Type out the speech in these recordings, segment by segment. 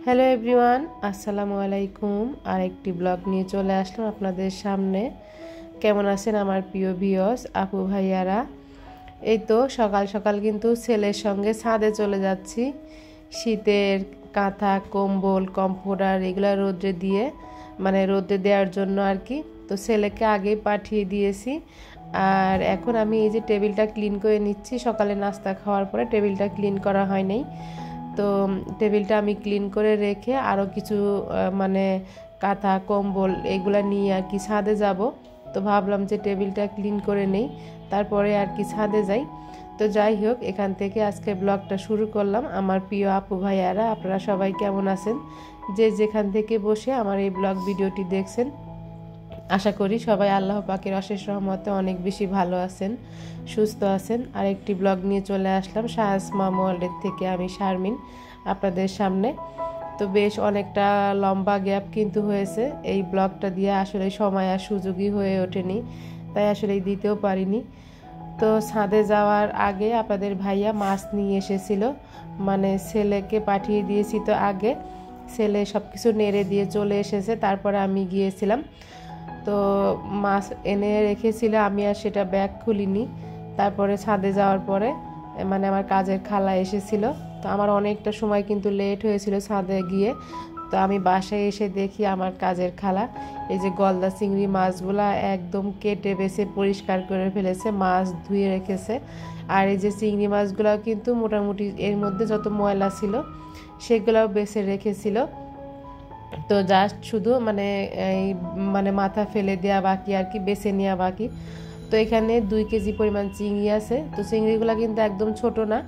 Hello everyone, আসসালামু আলাইকুম। আরেকটি ব্লগ নিয়ে চলে আসলাম আপনাদের সামনে। কেমন আছেন আমার প্রিয় ভিউয়ার্স, আপু ভাইয়ারা? এই তো সকাল সকাল কিন্তু ছেলের সঙ্গে ছাদে চলে যাচ্ছি। শীতের কাঁথা, কম্বল, কমফোর্টার এগুলো রোদে দিয়ে রোদে দেওয়ার জন্য আর কি। তো ছেলেকে আগেই পাঠিয়ে দিয়েছি। আর এখন আমি এই যে টেবিলটা ক্লিন করে নিচ্ছি। সকালে নাস্তা খাওয়ার পরে টেবিলটা ক্লিন করা হয় নাই, তো টেবিলটা আমি ক্লিন করে রেখে আরও কিছু কাঁথা, কম্বল এগুলা নিয়ে আর কি ছাদে যাব। তো ভাবলাম যে টেবিলটা ক্লিন করে নেই, তারপরে আর কি ছাদে যাই। তো যাই হোক, এখান থেকে আজকে ব্লগটা শুরু করলাম। আমার প্রিয় আপু ভাইয়ারা, আপনারা সবাই কেমন আছেন? যে যেখান থেকে বসে আমার এই ব্লগ ভিডিওটি দেখছেন, আশা করি সবাই আল্লাহ পাকের অশেষ রহমতে অনেক বেশি ভালো আছেন, সুস্থ আছেন। আর একটি ব্লগ নিয়ে চলে আসলাম শাহসমা ওয়ার্ল্ডের থেকে, আমি শারমিন আপনাদের সামনে। তো বেশ অনেকটা লম্বা গ্যাপ কিন্তু হয়েছে এই ব্লগটা দিয়ে, আসলে সময় আর সুযোগই হয়ে ওঠেনি, তাই আসলে দিতেও পারিনি। তো ছাদে যাওয়ার আগে আপনাদের ভাইয়া মাছ নিয়ে এসেছিল, ছেলেকে পাঠিয়ে দিয়েছি। তো আগে ছেলে সব কিছু নেড়ে দিয়ে চলে এসেছে, তারপরে আমি গিয়েছিলাম। তো মাছ এনে রেখেছিল, আমি আর সেটা ব্যাগ খুলিনি। তারপরে ছাদে যাওয়ার পরে আমার কাজের খালা এসেছিল। তো আমার অনেকটা সময় কিন্তু লেট হয়েছিল ছাদে গিয়ে। তো আমি বাসায় এসে দেখি আমার কাজের খালা এই যে গলদা চিংড়ি মাছগুলা একদম কেটে বেছে পরিষ্কার করে ফেলেছে, মাছ ধুয়ে রেখেছে। আর এই যে চিংড়ি মাছগুলাও কিন্তু মোটামুটি এর মধ্যে যত ময়লা ছিল সেগুলোও বেছে রেখেছিল। তো জাস্ট শুধু এই মাথা ফেলে দেওয়া বাকি আর কি, বেছে নেওয়া বাকি। তো এখানে 2 কেজি পরিমাণ চিংড়ি আছে। তো চিংড়িগুলো কিন্তু একদম ছোট না,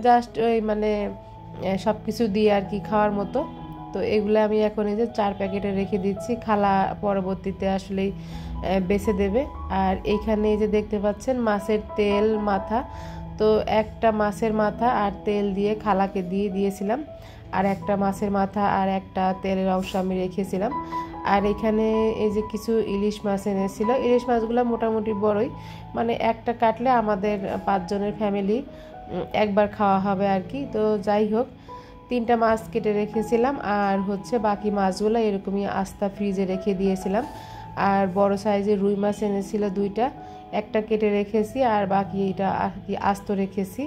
জাস্ট ওই সব কিছু দিয়ে আর কি খাওয়ার মতো। তো এগুলো আমি এখন এই যে 4 প্যাকেটে রেখে দিচ্ছি, খালা পরবর্তীতে আসলেই বেছে দেবে। আর এইখানে এই যে দেখতে পাচ্ছেন মাছের তেল, মাথা। তো একটা মাছের মাথা আর তেল দিয়ে খালাকে দিয়ে দিয়েছিলাম, আর একটা মাছের মাথা আর একটা তেলের অংশ আমি রেখেছিলাম। আর এখানে এই যে কিছু ইলিশ মাছ এনেছিল। ইলিশ মাছগুলো মোটামুটি বড়ই, একটা কাটলে আমাদের 5 জনের ফ্যামিলি একবার খাওয়া হবে আর কি। তো যাই হোক, 3টা মাছ কেটে রেখেছিলাম, আর বাকি মাছগুলো এরকমই আস্তা ফ্রিজে রেখে দিয়েছিলাম। আর বড় সাইজের রুই মাছ এনেছিল 2টা, একটা কেটে রেখেছি আর বাকি এটা আর কি আস্ত রেখেছি।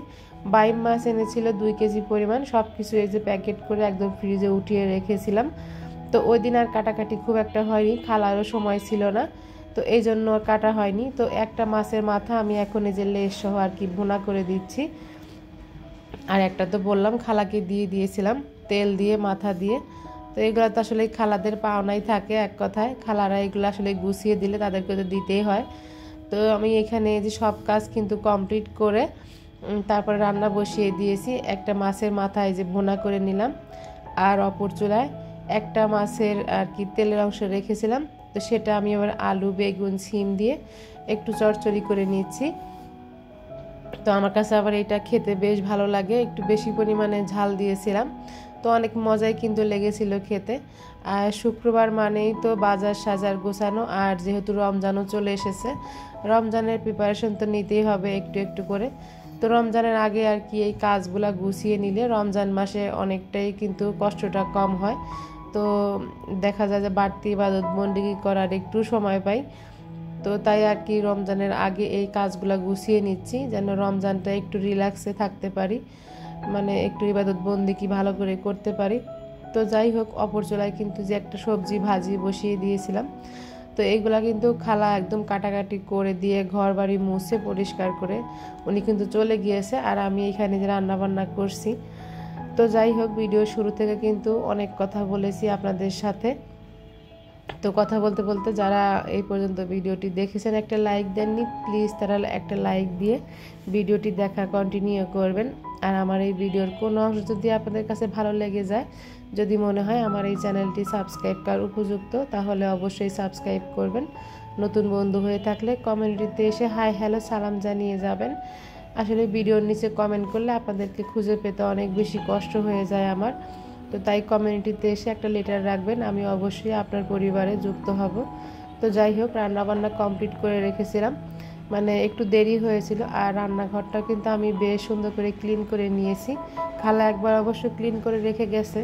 বাইম মাছ এনেছিল 2 কেজি পরিমাণ, সব কিছু এই যে প্যাকেট করে একদম ফ্রিজে উঠিয়ে রেখেছিলাম। তো ওই দিন আর কাটাকাটি খুব একটা হয়নি, খালারও সময় ছিল না, তো এই জন্য কাটা হয়নি। তো একটা মাছের মাথা আমি এখন এই যে লেজ সহ আর কি ভুনা করে দিচ্ছি। আর একটা তো বললাম খালাকে দিয়ে দিয়েছিলাম তেল দিয়ে, মাথা দিয়ে। তো এগুলো তো আসলে খালাদের পাওনাই থাকে, এক কথায় খালারা এগুলো আসলে গুছিয়ে দিলে তাদেরকে তো দিতেই হয়। তো আমি এখানে যে সব কাজ কিন্তু কমপ্লিট করে তারপরে রান্না বসিয়ে দিয়েছি। একটা মাছের মাথা এই যে ভুনা করে নিলাম, আর অপর চুলায় একটা মাছের আর কি তেলের অংশ রেখেছিলাম। তো সেটা আমি আবার আলু, বেগুন, সিম দিয়ে একটু চড়চড়ি করে নিচ্ছি। তো আমার কাছে আবার এটা খেতে বেশ ভালো লাগে, একটু বেশি পরিমাণে ঝাল দিয়েছিলাম। তো অনেক মজাই কিন্তু লেগেছিল খেতে। আর শুক্রবার মানেই তো বাজার সাজার গোছানো, আর যেহেতু রমজানও চলে এসেছে, রমজানের প্রিপারেশন তো নিতেই হবে একটু একটু করে। তো রমজানের আগে আর কি এই কাজগুলা গুছিয়ে নিলে রমজান মাসে অনেকটাই কিন্তু কষ্টটা কম হয়। তো দেখা যায় যে বাড়তি ইবাদত বন্দেগী করার একটু সময় পাই। তো তাই আর কি রমজানের আগে এই কাজগুলো গুছিয়ে নিচ্ছি, যেন রমজানটা একটু রিল্যাক্সে থাকতে পারি, একটু ইবাদত বন্দেগী ভালো করে করতে পারি। তো যাই হোক, অপর চুলায় কিন্তু যে একটা সবজি ভাজি বসিয়ে দিয়েছিলাম। তো এইগুলা কিন্তু খালা একদম কাটাকাটি করে দিয়ে ঘর বাড়ি মুছে পরিষ্কার করে উনি কিন্তু চলে গিয়েছে, আর আমি এখানে যে রান্না বান্না করছি। তো যাই হোক, ভিডিও শুরু থেকে কিন্তু অনেক কথা বলেছি আপনাদের সাথে। তো কথা বলতে বলতে যারা এই পর্যন্ত ভিডিওটি দেখেছেন একটা লাইক দেননি, প্লিজ তারা একটা লাইক দিয়ে ভিডিওটি দেখা কন্টিনিউ করবেন। আর আমার এই ভিডিওর কোনো অংশ যদি আপনাদের কাছে ভালো লেগে যায়, যদি মনে হয় আমার এই চ্যানেলটি সাবস্ক্রাইব করার উপযুক্ত, তাহলে অবশ্যই সাবস্ক্রাইব করবেন। নতুন বন্ধু হয়ে থাকলে কমেন্টটিতে এসে হাই হ্যালো সালাম জানিয়ে যাবেন। আসলে ভিডিওর নিচে কমেন্ট করলে আপনাদেরকে খুঁজে পেতে অনেক বেশি কষ্ট হয়ে যায় আমার। তো তাই কমিউনিটিতে এসে একটা লেটার রাখবেন, আমি অবশ্যই আপনার পরিবারে যুক্ত হব। তো যাই হোক, রান্নাবান্না কমপ্লিট করে রেখেছিলাম, একটু দেরি হয়েছিল। আর রান্নাঘরটা কিন্তু আমি বেশ সুন্দর করে ক্লিন করে নিয়েছি। খালা একবার অবশ্য ক্লিন করে রেখে গেছে,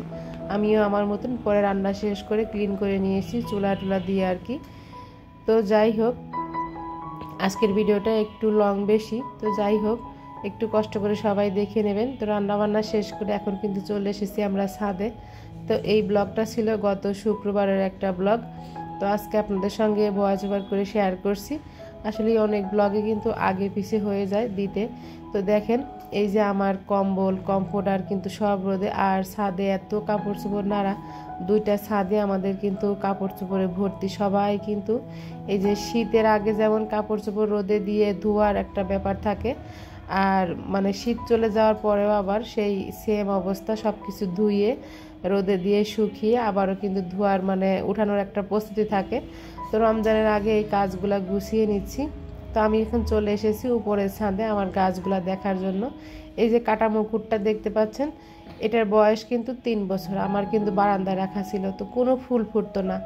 আমিও আমার মতন পরে রান্না শেষ করে ক্লিন করে নিয়েছি চুলা টুলা দিয়ে আর কি। তো যাই হোক, আজকের ভিডিওটা একটু লং বেশি, তো যাই হোক একটু কষ্ট করে সবাই দেখে নেবেন। তো রান্নাবান্না শেষ করে এখন কিন্তু চলে এসেছি আমরা ছাদে। তো এই ব্লগটা ছিল গত শুক্রবারের একটা ব্লগ। তো আজকে আপনাদের সঙ্গে ভয়েস ওভার করে শেয়ার করছি। আসলে অনেক ব্লগে কিন্তু আগে পিছে হয়ে যায় দিতে। তো দেখেন এই যে আমার কম্বল কমফোর্টার কিন্তু সব রোদে, আর ছাদে এত কাপড় চোপড় নাড়া, দুইটা ছাদে আমাদের কিন্তু কাপড় চোপড়ে ভর্তি। সবাই কিন্তু এই যে শীতের আগে যেমন কাপড় চোপড় রোদে দিয়ে ধোয়ার একটা ব্যাপার থাকে, আর মানে শীত চলে যাওয়ার পরেও আবার সেই সেম অবস্থা, সব কিছু ধুয়ে রোদে দিয়ে শুকিয়ে আবারও কিন্তু ধোয়ার মানে উঠানোর একটা প্রস্তুতি থাকে। তো রমজানের আগে এই কাজগুলা গুছিয়ে নিচ্ছি। তো আমি এখন চলে এসেছি উপরের ছাদে আমার গাছগুলা দেখার জন্য। এই যে কাটা মুকুটটা দেখতে পাচ্ছেন, এটার বয়স কিন্তু 3 বছর। আমার কিন্তু বারান্দায় রাখা ছিল, তো কোনো ফুল ফুটতো না।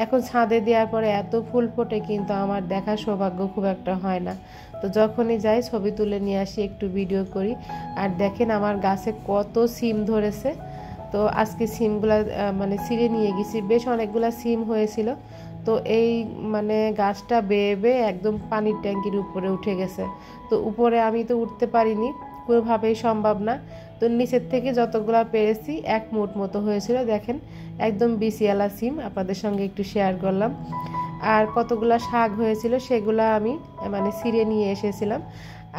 এখন ছাদে দেওয়ার পরে এত ফুল ফোটে, কিন্তু আমার দেখার সৌভাগ্য খুব একটা হয় না। তো যখনই যাই ছবি তুলে নিয়ে আসি, একটু ভিডিও করি। আর দেখেন আমার গাছে কত সিম ধরেছে। তো আজকে সিমগুলা মানে ছিঁড়ে নিয়ে গেছি, বেশ অনেকগুলা সিম হয়েছিল। তো এই মানে গাছটা বেয়ে বেয়ে একদম পানির ট্যাঙ্কির উপরে উঠে গেছে। তো উপরে আমি তো উঠতে পারিনি, কোনোভাবেই সম্ভব না। তো নিচের থেকে যতগুলা পেরেছি 1 মুঠ মতো হয়েছিল। দেখেন একদম বিসিয়ালা সিম, আপনাদের সঙ্গে একটু শেয়ার করলাম। আর কতগুলা শাক হয়েছিল সেগুলা আমি মানে ছিঁড়ে নিয়ে এসেছিলাম।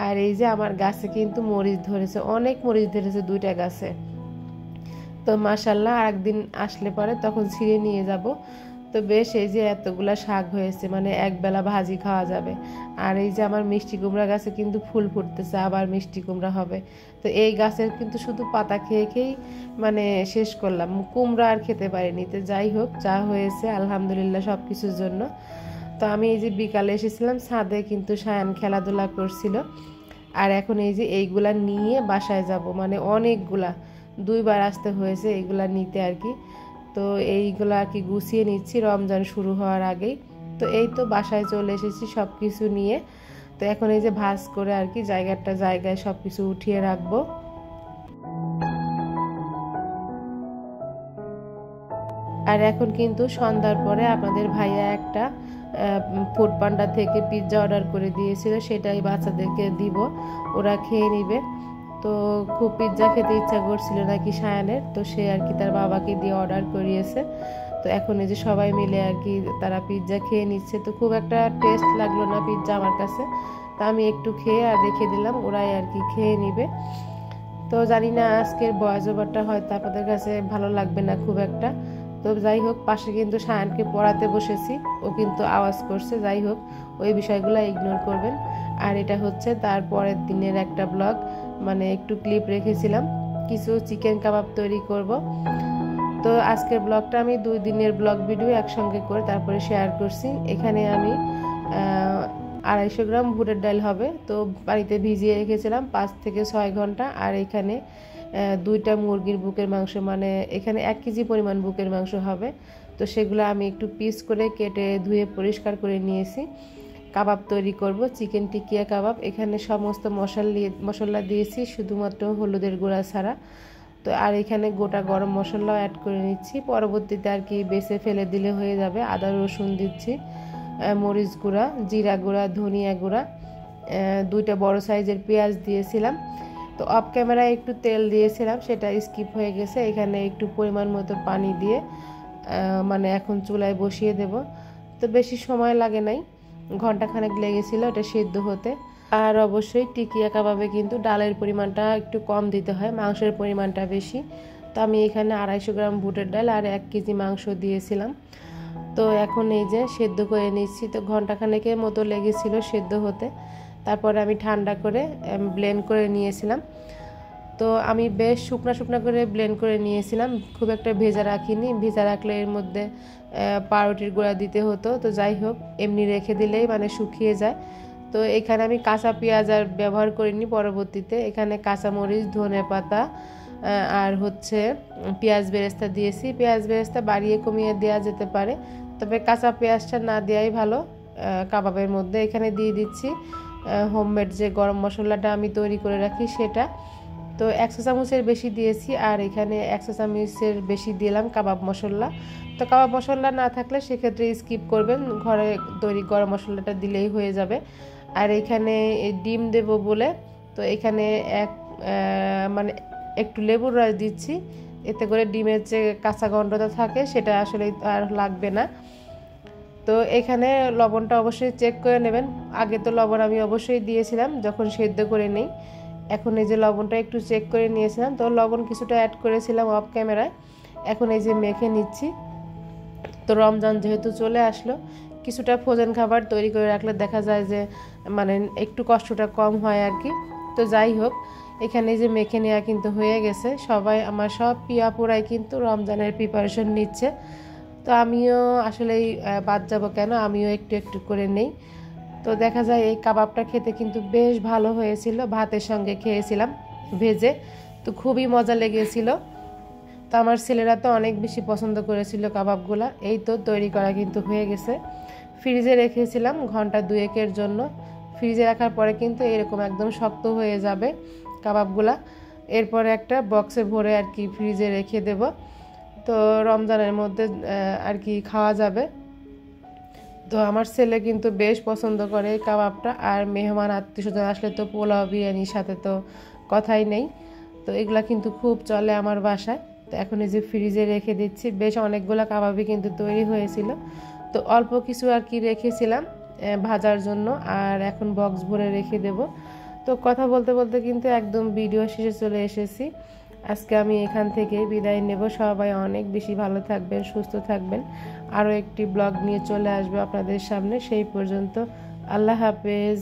আর এই যে আমার গাছে কিন্তু মরিচ ধরেছে, অনেক মরিচ ধরেছে 2টা গাছে। তো মাশাল্লাহ আরেকদিন আসলে পরে তখন ছিঁড়ে নিয়ে যাব। তো বেশ এই যে এতগুলা শাক হয়েছে, মানে একবেলা ভাজি খাওয়া যাবে। আর এই যে আমার মিষ্টি কুমড়া গাছে কিন্তু ফুল ফুটতেছে, আবার মিষ্টি কুমড়া হবে। তো এই গাছের কিন্তু শুধু পাতা খেয়ে খেয়েই মানে শেষ করলাম, কুমড়া আর খেতে পারিনি। তো যাই হোক, যা হয়েছে আলহামদুলিল্লাহ সব কিছুর জন্য। তো আমি এই যে বিকালে এসেছিলাম ছাদে, কিন্তু সায়ান খেলাধুলা করছিল। আর এখন এই যে এইগুলা নিয়ে বাসায় যাব, মানে অনেকগুলা 2বার আসতে হয়েছে এইগুলা নিতে আর কি। তো এইগুলো আর কি গুছিয়ে নিচ্ছি রমজান শুরু হওয়ার আগেই। তো এই তো বাসায় চলে এসেছি সব কিছু নিয়ে। তো এখন এই যে ভাঁজ করে আর কি জায়গায় সব কিছু উঠিয়ে রাখবো। আর এখন কিন্তু সন্ধ্যার পরে আপনাদের ভাইয়া একটা ফুড পান্ডা থেকে পিৎজা অর্ডার করে দিয়েছিল, সেটাই বাচ্চাদেরকে দিব, ওরা খেয়ে নিবে। তো খুব পিৎজা খেতে ইচ্ছা করছিল নাকি সায়ানের, তো সে আর কি তার বাবাকে দিয়ে অর্ডার করিয়েছে। তো এখন এই যে সবাই মিলে আর কি তারা পিৎজা খেয়ে নিচ্ছে। তো খুব একটা টেস্ট লাগলো না পিৎজা আমার কাছে, তা আমি একটু খেয়ে আর রেখে দিলাম, ওরাই আর কি খেয়ে নিবে। তো জানি না আজকের ভয়েস ওভারটা হয়তো আপনাদের কাছে ভালো লাগবে না খুব একটা। তো যাই হোক, পাশে কিন্তু সায়ানকে পড়াতে বসেছি, ও কিন্তু আওয়াজ করছে। যাই হোক, ওই বিষয়গুলো ইগনোর করবেন। আর এটা হচ্ছে তার পরের দিনের একটা ব্লগ, মানে একটু ক্লিপ রেখেছিলাম, কিছু চিকেন কাবাব তৈরি করব। তো আজকের ব্লগটা আমি 2 দিনের ব্লগ ভিডিও একসঙ্গে করে তারপরে শেয়ার করছি। এখানে আমি 250 গ্রাম বুটের ডাল হবে, তো পানিতে ভিজিয়ে রেখেছিলাম 5 থেকে 6 ঘন্টা। আর এখানে 2টা মুরগির বুকের মাংস, মানে এখানে 1 কেজি পরিমাণ বুকের মাংস হবে। তো সেগুলো আমি একটু পিস করে কেটে ধুয়ে পরিষ্কার করে নিয়েছি। কাবাব তৈরি করব, চিকেন টিকিয়া কাবাব। এখানে সমস্ত মশলা দিয়েছি, শুধুমাত্র হলুদের গুঁড়া ছাড়া। তো আর এখানে গোটা গরম মশলাও অ্যাড করে নিচ্ছি, পরবর্তীতে আর কি বেছে ফেলে দিলে হয়ে যাবে। আদা রসুন দিচ্ছি, মরিচ গুঁড়া, জিরা গুঁড়া, ধনিয়া গুঁড়া, 2টা বড় সাইজের পেঁয়াজ দিয়েছিলাম। তো অফ ক্যামেরায় একটু তেল দিয়েছিলাম, সেটা স্কিপ হয়ে গেছে। এখানে একটু পরিমাণ মতো পানি দিয়ে মানে এখন চুলায় বসিয়ে দেব। তো বেশি সময় লাগে নাই, ঘন্টাখানেক লেগেছিল এটা সিদ্ধ হতে। আর অবশ্যই টিকিয়া কাবাবে কিন্তু ডালের পরিমাণটা একটু কম দিতে হয়, মাংসের পরিমাণটা বেশি। তো আমি এখানে 250 গ্রাম বুটের ডাল আর 1 কেজি মাংস দিয়েছিলাম। তো এখন এই যে সেদ্ধ করে নিচ্ছি। তো ঘন্টাখানেকের মতো লেগেছিল সেদ্ধ হতে। তারপরে আমি ঠান্ডা করে ব্লেন্ড করে নিয়েছিলাম। তো আমি বেশ শুকনা করে ব্লেন্ড করে নিয়েছিলাম, খুব একটা ভেজা রাখিনি। ভেজা রাখলে এর মধ্যে পাউরুটির গুঁড়া দিতে হতো। তো যাই হোক, এমনি রেখে দিলেই মানে শুকিয়ে যায়। তো এখানে আমি কাঁচা পেঁয়াজ আর ব্যবহার করিনি, পরবর্তীতে এখানে কাঁচামরিচ, ধনেপাতা আর হচ্ছে পেঁয়াজ বেরেস্তা দিয়েছি। পেঁয়াজ বেরেস্তা বাড়িয়ে কমিয়ে দেওয়া যেতে পারে, তবে কাঁচা পেঁয়াজটা না দেওয়াই ভালো কাবাবের মধ্যে। এখানে দিয়ে দিচ্ছি হোমমেড যে গরম মশলাটা আমি তৈরি করে রাখি সেটা। তো 100 চামচের বেশি দিয়েছি, আর এখানে 100 চামচের বেশি দিলাম কাবাব মশলা। তো কাবাব মশলা না থাকলে সেক্ষেত্রে স্কিপ করবেন, ঘরে তৈরি গরম মশলাটা দিলেই হয়ে যাবে। আর এখানে ডিম দেব বলে তো এখানে মানে একটু লেবুর রস দিচ্ছি, এতে করে ডিমের যে কাঁচা গন্ধটা থাকে সেটা আসলে আর লাগবে না। তো এখানে লবণটা অবশ্যই চেক করে নেবেন। আগে তো লবণ আমি অবশ্যই দিয়েছিলাম যখন সেদ্ধ করে নেই, এখন এই যে লবণটা একটু চেক করে নিয়েছিলাম, তো লবণ কিছুটা অ্যাড করেছিলাম অফ ক্যামেরায়। এখন এই যে মেখে নিচ্ছি। তো রমজান যেহেতু চলে আসলো, কিছুটা ফ্রোজেন খাবার তৈরি করে রাখলে দেখা যায় যে মানে একটু কষ্টটা কম হয় আর কি। তো যাই হোক, এখানে যে মেখে নেওয়া কিন্তু হয়ে গেছে। সবাই আমার সব পিয়াপুরাই কিন্তু রমজানের প্রিপারেশন নিচ্ছে। তো আমিও আসলেই বাদ যাব কেন, আমিও একটু একটু করে নেই। তো দেখা যায় এই কাবাবটা খেতে কিন্তু বেশ ভালো হয়েছিল, ভাতের সঙ্গে খেয়েছিলাম ভেজে, তো খুবই মজা লেগেছিল। তো আমার ছেলেরা তো অনেক বেশি পছন্দ করেছিল কাবাবগুলা। এই তো তৈরি করা কিন্তু হয়ে গেছে। ফ্রিজে রেখেছিলাম ঘন্টা 2-1-এর জন্য। ফ্রিজে রাখার পরে কিন্তু এরকম একদম শক্ত হয়ে যাবে কাবাবগুলা। এরপরে একটা বক্সে ভরে আর কি ফ্রিজে রেখে দেব। তো রমজানের মধ্যে আর কি খাওয়া যাবে। তো আমার ছেলে কিন্তু বেশ পছন্দ করে এই কাবাবটা। আর মেহমান আত্মীয়স্বজন আসলে তো পোলাও বিরিয়ানির সাথে তো কথাই নেই। তো এগুলা কিন্তু খুব চলে আমার বাসায়। তো এখন এই যে ফ্রিজে রেখে দিচ্ছি, বেশ অনেকগুলো কাবাবই কিন্তু তৈরি হয়েছিল। তো অল্প কিছু আর কি রেখেছিলাম ভাজার জন্য, আর এখন বক্স ভরে রেখে দেব। তো কথা বলতে বলতে কিন্তু একদম ভিডিও শেষে চলে এসেছি। আজকে আমি এখান থেকে বিদায় নেব। সবাই অনেক বেশি ভালো থাকবেন, সুস্থ থাকবেন। আরও একটি ব্লগ নিয়ে চলে আসবে আপনাদের সামনে। সেই পর্যন্ত আল্লাহ হাফেজ।